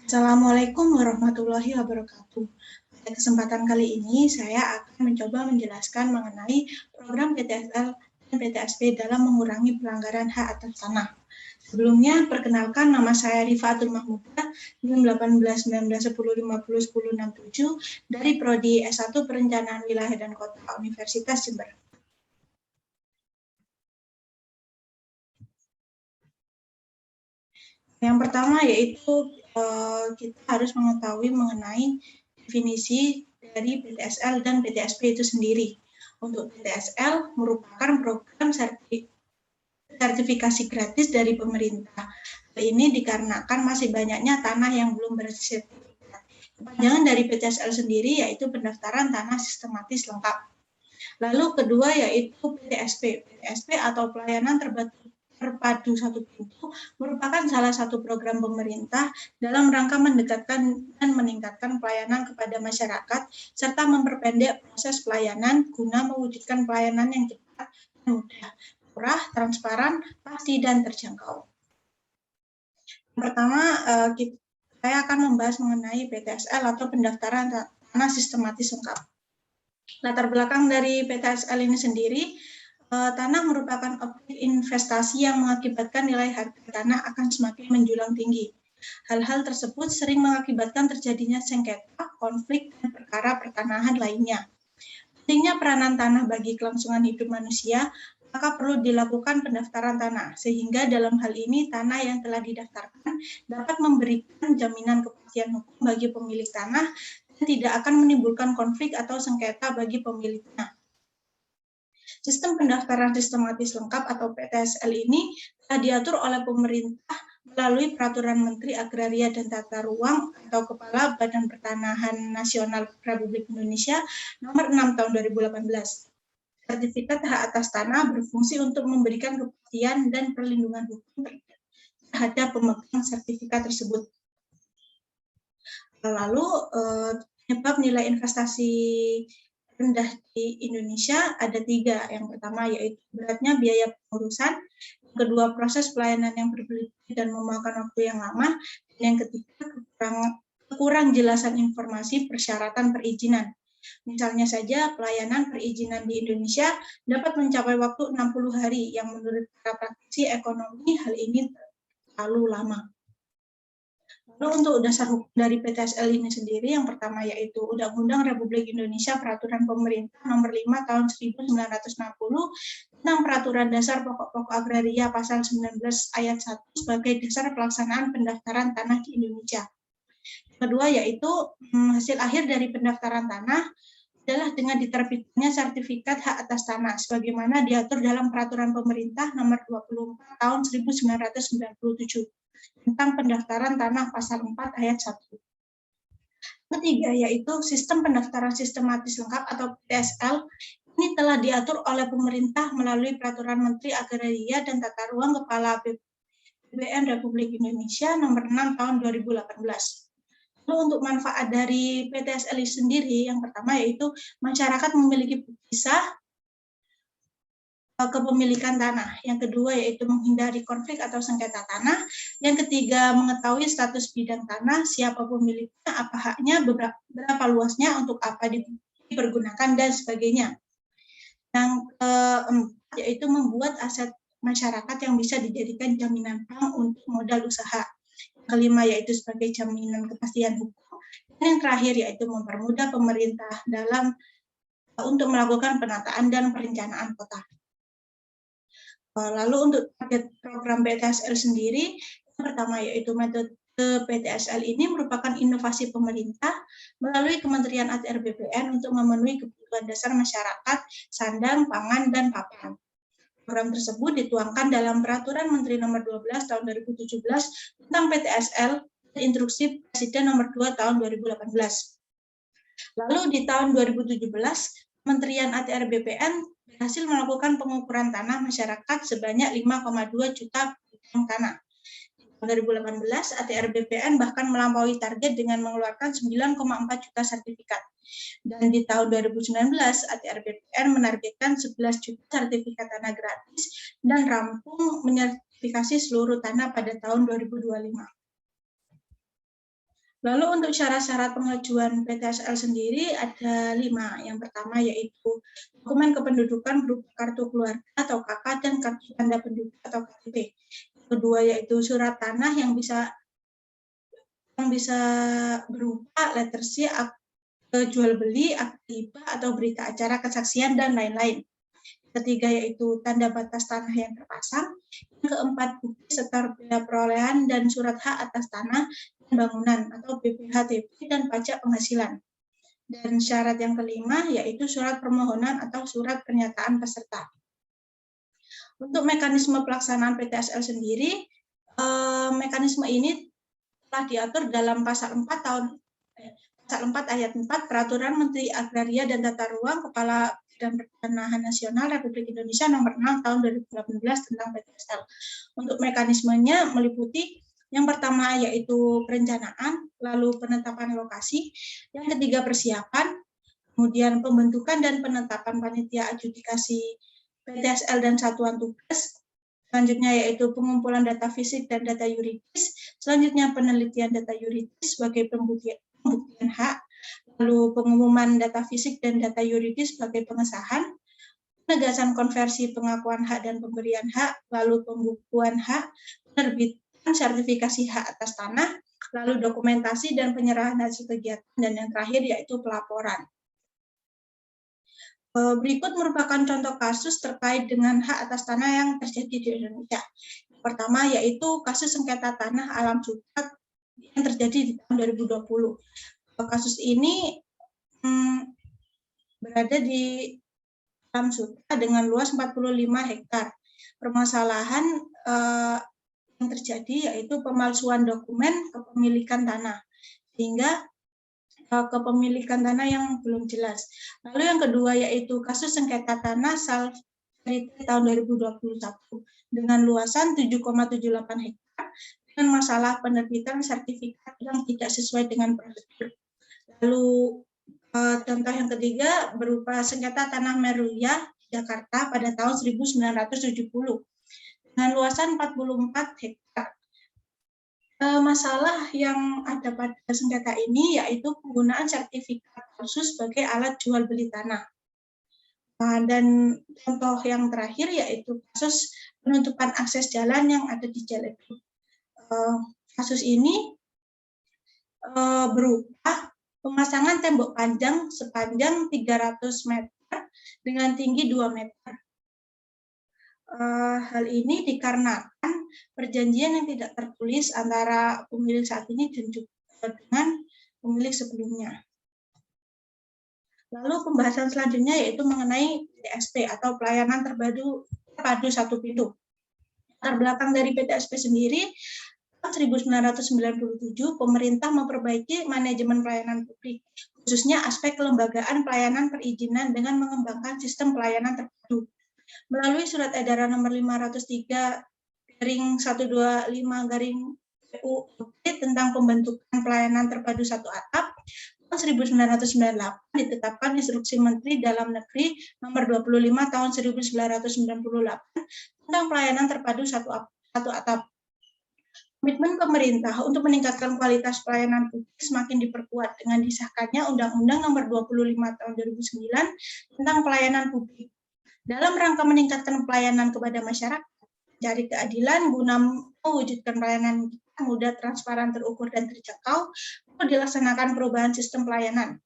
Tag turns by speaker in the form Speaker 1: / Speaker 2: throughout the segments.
Speaker 1: Assalamualaikum warahmatullahi wabarakatuh. Pada kesempatan kali ini, saya akan mencoba menjelaskan mengenai program PTSL dan PTSP dalam mengurangi pelanggaran hak atas tanah. Sebelumnya, perkenalkan nama saya Rifaatul Mahmudah, NIM 18 19 10 50 10 67 dari Prodi S1 Perencanaan Wilayah dan Kota Universitas Jember. Yang pertama yaitu kita harus mengetahui mengenai definisi dari PTSL dan PTSP itu sendiri. Untuk PTSL merupakan program sertifikasi gratis dari pemerintah. Ini dikarenakan masih banyaknya tanah yang belum bersertifikat. Kepanjangan dari PTSL sendiri yaitu pendaftaran tanah sistematis lengkap. Lalu kedua yaitu PTSP. PTSP atau pelayanan terpadu satu pintu merupakan salah satu program pemerintah dalam rangka mendekatkan dan meningkatkan pelayanan kepada masyarakat serta memperpendek proses pelayanan guna mewujudkan pelayanan yang cepat dan mudah, murah, transparan, pasti, dan terjangkau. Yang pertama, saya akan membahas mengenai PTSL atau pendaftaran tanah sistematis lengkap. Latar belakang dari PTSL ini sendiri, tanah merupakan objek investasi yang mengakibatkan nilai harga tanah akan semakin menjulang tinggi. Hal-hal tersebut sering mengakibatkan terjadinya sengketa, konflik, dan perkara pertanahan lainnya. Pentingnya peranan tanah bagi kelangsungan hidup manusia, maka perlu dilakukan pendaftaran tanah, sehingga dalam hal ini tanah yang telah didaftarkan dapat memberikan jaminan kepastian hukum bagi pemilik tanah dan tidak akan menimbulkan konflik atau sengketa bagi pemiliknya. Sistem pendaftaran sistematis lengkap atau PTSL ini telah diatur oleh pemerintah melalui Peraturan Menteri Agraria dan Tata Ruang atau Kepala Badan Pertanahan Nasional Republik Indonesia Nomor 6 Tahun 2018. Sertifikat hak atas tanah berfungsi untuk memberikan kepastian dan perlindungan hukum terhadap pemegang sertifikat tersebut. Lalu penyebab nilai investasi rendah di Indonesia ada 3. Yang pertama yaitu beratnya biaya pengurusan, yang kedua proses pelayanan yang berbelit-belit dan memakan waktu yang lama, dan yang ketiga kurang jelasan informasi persyaratan perizinan. Misalnya saja pelayanan perizinan di Indonesia dapat mencapai waktu 60 hari yang menurut para praktisi ekonomi hal ini terlalu lama. Lalu untuk dasar hukum dari PTSL ini sendiri, yang pertama yaitu Undang-Undang Republik Indonesia Peraturan Pemerintah Nomor 5 Tahun 1960 tentang Peraturan Dasar Pokok-pokok Agraria Pasal 19 Ayat 1 sebagai dasar pelaksanaan pendaftaran tanah di Indonesia. Kedua yaitu hasil akhir dari pendaftaran tanah adalah dengan diterbitkannya sertifikat hak atas tanah sebagaimana diatur dalam Peraturan Pemerintah Nomor 24 Tahun 1997 tentang pendaftaran tanah pasal 4 ayat 1. Ketiga yaitu sistem pendaftaran sistematis lengkap atau PTSL. Ini telah diatur oleh pemerintah melalui Peraturan Menteri Agraria dan Tata Ruang Kepala BPN Republik Indonesia Nomor 6 Tahun 2018. Lalu untuk manfaat dari PTSL sendiri, yang pertama yaitu masyarakat memiliki visa kepemilikan tanah. Yang kedua yaitu menghindari konflik atau sengketa tanah. Yang ketiga mengetahui status bidang tanah, siapa pemiliknya, apa haknya, berapa luasnya, untuk apa dipergunakan, dan sebagainya. Yang keempat yaitu membuat aset masyarakat yang bisa dijadikan jaminan bank untuk modal usaha. Yang kelima yaitu sebagai jaminan kepastian hukum. Dan yang terakhir yaitu mempermudah pemerintah dalam untuk melakukan penataan dan perencanaan kota. Lalu untuk target program PTSL sendiri, yang pertama yaitu metode PTSL ini merupakan inovasi pemerintah melalui Kementerian ATR BPN untuk memenuhi kebutuhan dasar masyarakat, sandang, pangan, dan papan. Program tersebut dituangkan dalam Peraturan Menteri Nomor 12 Tahun 2017 tentang PTSL dan Instruksi Presiden Nomor 2 Tahun 2018. Lalu di tahun 2017, Kementerian ATR BPN berhasil melakukan pengukuran tanah masyarakat sebanyak 5,2 juta bidang tanah. Di tahun 2018, ATR BPN bahkan melampaui target dengan mengeluarkan 9,4 juta sertifikat. Dan di tahun 2019, ATR BPN menargetkan 11 juta sertifikat tanah gratis dan rampung menyertifikasi seluruh tanah pada tahun 2025. Lalu untuk syarat-syarat pengajuan PTSL sendiri ada 5. Yang pertama yaitu dokumen kependudukan berupa kartu keluarga atau KK dan kartu tanda penduduk atau KTP. Kedua yaitu surat tanah yang bisa berupa letter C, akte jual beli, akte hibah atau berita acara kesaksian dan lain-lain. Ketiga yaitu tanda batas tanah yang terpasang. Yang keempat bukti setor biaya perolehan dan surat hak atas tanah dan bangunan atau BPHTB dan pajak penghasilan. Dan syarat yang kelima yaitu surat permohonan atau surat pernyataan peserta. Untuk mekanisme pelaksanaan PTSL sendiri, mekanisme ini telah diatur dalam pasal 4 ayat 4 Peraturan Menteri Agraria dan Tata Ruang Kepala Badan Pertanahan Nasional Republik Indonesia nomor 6 tahun 2018 tentang PTSL. Untuk mekanismenya meliputi yang pertama yaitu perencanaan, lalu penetapan lokasi, yang ketiga persiapan, kemudian pembentukan dan penetapan panitia adjudikasi PTSL dan satuan tugas, selanjutnya yaitu pengumpulan data fisik dan data yuridis, selanjutnya penelitian data yuridis sebagai pembuktian hak, lalu pengumuman data fisik dan data yuridis sebagai pengesahan, penegasan konversi pengakuan hak dan pemberian hak, lalu pembukuan hak, penerbitan sertifikasi hak atas tanah, lalu dokumentasi dan penyerahan hasil kegiatan, dan yang terakhir yaitu pelaporan. Berikut merupakan contoh kasus terkait dengan hak atas tanah yang terjadi di Indonesia. Yang pertama yaitu kasus sengketa tanah alam sutra yang terjadi di tahun 2020. Kasus ini berada di alam sutra dengan luas 45 hektar. Permasalahan yang terjadi yaitu pemalsuan dokumen kepemilikan tanah, sehingga kepemilikan tanah yang belum jelas. Lalu yang kedua yaitu kasus sengketa tanah Salverite tahun 2021 dengan luasan 7,78 hektar dengan masalah penerbitan sertifikat yang tidak sesuai dengan prosedur. Lalu contoh yang ketiga berupa sengketa tanah Meruya Jakarta pada tahun 1970 dengan luasan 44 hektar. Masalah yang ada pada sengketa ini yaitu penggunaan sertifikat khusus sebagai alat jual beli tanah. Dan contoh yang terakhir yaitu kasus penutupan akses jalan yang ada di Ciledug. Kasus ini berupa pemasangan tembok panjang sepanjang 300 meter dengan tinggi 2 meter. Hal ini dikarenakan perjanjian yang tidak tertulis antara pemilik saat ini dan juga dengan pemilik sebelumnya. Lalu pembahasan selanjutnya yaitu mengenai PTSP atau pelayanan terpadu satu pintu. Latar belakang dari PTSP sendiri, tahun 1997 pemerintah memperbaiki manajemen pelayanan publik, khususnya aspek kelembagaan pelayanan perizinan dengan mengembangkan sistem pelayanan terpadu. Melalui surat edaran nomor 503/125/PUOP tentang pembentukan pelayanan terpadu satu atap, tahun 1998 ditetapkan Instruksi Menteri Dalam Negeri nomor 25 tahun 1998 tentang pelayanan terpadu satu atap. Komitmen pemerintah untuk meningkatkan kualitas pelayanan publik semakin diperkuat dengan disahkannya Undang-Undang nomor 25 tahun 2009 tentang pelayanan publik. Dalam rangka meningkatkan pelayanan kepada masyarakat, mencari keadilan guna mewujudkan pelayanan mudah, transparan, terukur, dan terjangkau, perlu dilaksanakan perubahan sistem pelayanan.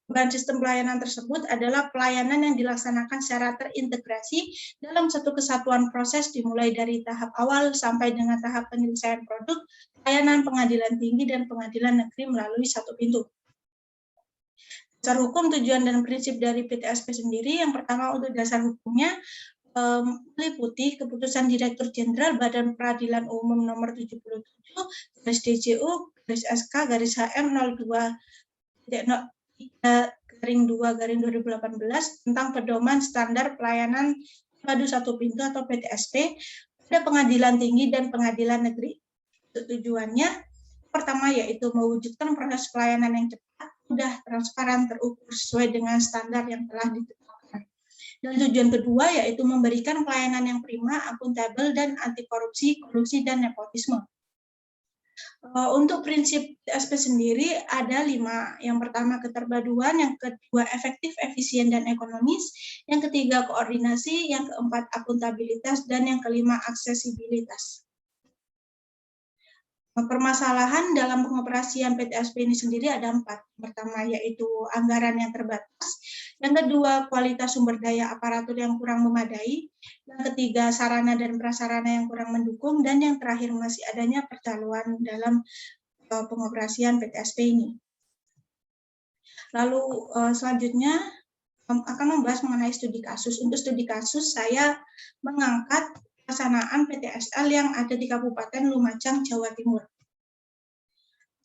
Speaker 1: Perubahan sistem pelayanan tersebut adalah pelayanan yang dilaksanakan secara terintegrasi dalam satu kesatuan proses dimulai dari tahap awal sampai dengan tahap penyelesaian produk, pelayanan pengadilan tinggi dan pengadilan negeri melalui satu pintu. Dasar hukum, tujuan, dan prinsip dari PTSP sendiri, yang pertama untuk dasar hukumnya meliputi Keputusan Direktur Jenderal Badan Peradilan Umum Nomor 77 DJU SK/HM 02-3/2/2018 tentang pedoman standar pelayanan terpadu satu pintu atau PTSP pada pengadilan tinggi dan pengadilan negeri. Tujuannya pertama yaitu mewujudkan proses pelayanan yang cepat, mudah, transparan, terukur sesuai dengan standar yang telah ditetapkan. Dan tujuan kedua yaitu memberikan pelayanan yang prima, akuntabel, dan anti korupsi, kolusi, dan nepotisme. Untuk prinsip PTSP sendiri ada 5. Yang pertama keterpaduan, yang kedua efektif, efisien, dan ekonomis, yang ketiga koordinasi, yang keempat akuntabilitas, dan yang kelima aksesibilitas. Permasalahan dalam pengoperasian PTSP ini sendiri ada 4. Pertama yaitu anggaran yang terbatas, yang kedua kualitas sumber daya aparatur yang kurang memadai, yang ketiga sarana dan prasarana yang kurang mendukung, dan yang terakhir masih adanya percaloan dalam pengoperasian PTSP ini. Lalu selanjutnya akan membahas mengenai studi kasus. Untuk studi kasus saya mengangkat pelaksanaan PTSL yang ada di Kabupaten Lumajang, Jawa Timur.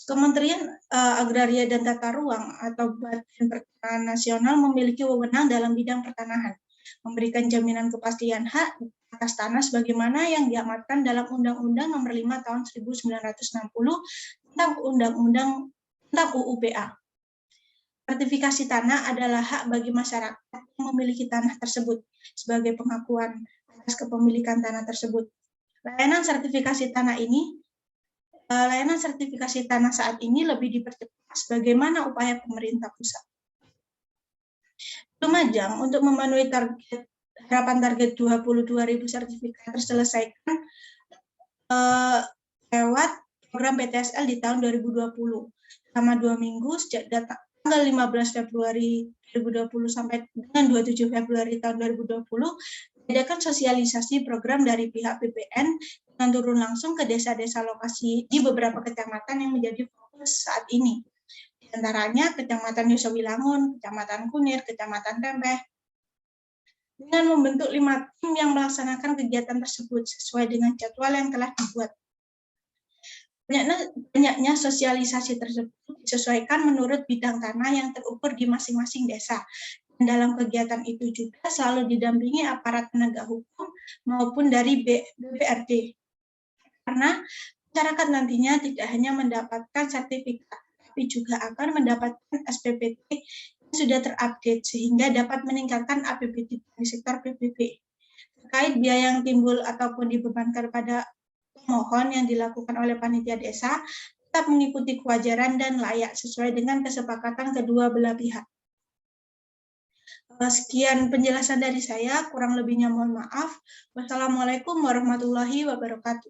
Speaker 1: Kementerian Agraria dan Tata Ruang atau Badan Pertanahan Nasional memiliki wewenang dalam bidang pertanahan, memberikan jaminan kepastian hak atas tanah sebagaimana yang diamatkan dalam Undang-Undang Nomor 5 Tahun 1960 tentang tentang UUPA. Sertifikasi tanah adalah hak bagi masyarakat yang memiliki tanah tersebut sebagai pengakuan atas kepemilikan tanah tersebut. Layanan sertifikasi tanah saat ini lebih dipercepat sebagaimana upaya pemerintah pusat. Lumajang untuk memenuhi harapan target 22.000 sertifikat terselesaikan lewat program PTSL di tahun 2020 selama 2 minggu sejak tanggal 15 Februari 2020 sampai dengan 27 Februari tahun 2020 diadakan sosialisasi program dari pihak BPN dengan turun langsung ke desa-desa lokasi di beberapa kecamatan yang menjadi fokus saat ini. Di antaranya Kecamatan Yosowilangun, Kecamatan Kunir, Kecamatan Tembeh. Dengan membentuk 5 tim yang melaksanakan kegiatan tersebut sesuai dengan jadwal yang telah dibuat. Banyaknya sosialisasi tersebut disesuaikan menurut bidang tanah yang terukur di masing-masing desa. Dan dalam kegiatan itu juga selalu didampingi aparat penegak hukum maupun dari BPRD. Karena masyarakat nantinya tidak hanya mendapatkan sertifikat, tapi juga akan mendapatkan SPPT yang sudah terupdate sehingga dapat meningkatkan APBD di sektor PPP. Terkait biaya yang timbul ataupun dibebankan pada pemohon yang dilakukan oleh panitia desa, tetap mengikuti kewajaran dan layak sesuai dengan kesepakatan kedua belah pihak. Sekian penjelasan dari saya, kurang lebihnya mohon maaf. Wassalamualaikum warahmatullahi wabarakatuh.